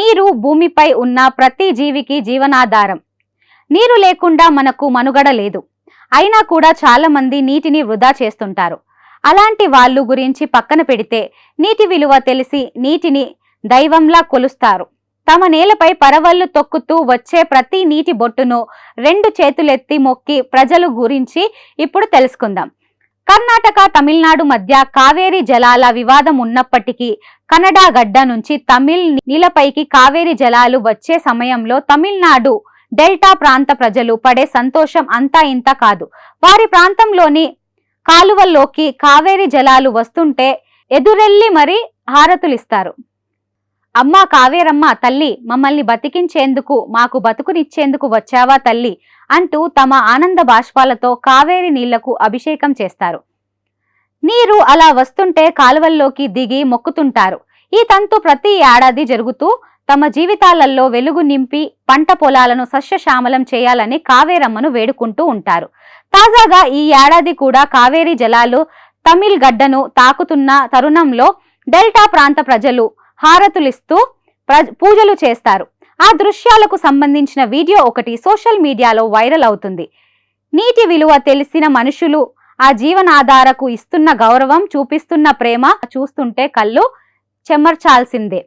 నీరు భూమిపై ఉన్న ప్రతి జీవికి జీవనాధారం. నీరు లేకుండా మనకు మనుగడ లేదు. అయినా కూడా చాలా మంది నీటిని వృధా చేస్తుంటారు. అలాంటి వాళ్ళు గురించి పక్కన పెడితే నీటి విలువ తెలిసి నీటిని దైవంలా కొలుస్తారు. తమ నేలపై పరవళ్లు తొక్కుతూ వచ్చే ప్రతి నీటి బొట్టును 2 చేతులెత్తి మొక్కి ప్రజలు గురించి ఇప్పుడు తెలుసుకుందాం. కర్ణాటక, తమిళనాడు మధ్య కావేరీ జలాల వివాదం ఉన్నప్పటికీ కన్నడ గడ్డ నుంచి తమిళ్ నీలపైకి కావేరీ జలాలు వచ్చే సమయంలో తమిళనాడు డెల్టా ప్రాంత ప్రజలు పడే సంతోషం అంతా ఇంత కాదు. వారి ప్రాంతంలోని కాలువల్లోకి కావేరీ జలాలు వస్తుంటే ఎదురెళ్లి మరీ హారతులిస్తారు. అమ్మా కావేరమ్మ తల్లి, మమ్మల్ని బతికించేందుకు, మాకు బతుకునిచ్చేందుకు వచ్చావా తల్లి అంటూ తమ ఆనంద బాష్పాలతో కావేరీ నీళ్లకు అభిషేకం చేస్తారు. నీరు అలా వస్తుంటే కాలువల్లోకి దిగి మొక్కుతుంటారు. ఈ తంతు ప్రతి ఏడాది జరుగుతూ తమ జీవితాలలో వెలుగు నింపి పంట పొలాలను సస్యశ్యామలం చేయాలని కావేరమ్మను వేడుకుంటూ ఉంటారు. తాజాగా ఈ ఏడాది కూడా కావేరీ జలాలు తమిళ్ గడ్డను తాకుతున్న తరుణంలో డెల్టా ప్రాంత ప్రజలు హారతులిస్తూ పూజలు చేస్తారు. ఆ దృశ్యాలకు సంబంధించిన వీడియో ఒకటి సోషల్ మీడియాలో వైరల్ అవుతుంది. నీటి విలువ తెలిసిన మనుషులు ఆ జీవనాధారకు ఇస్తున్న గౌరవం, చూపిస్తున్న ప్రేమ చూస్తుంటే కళ్ళు చెమర్చాల్సిందే.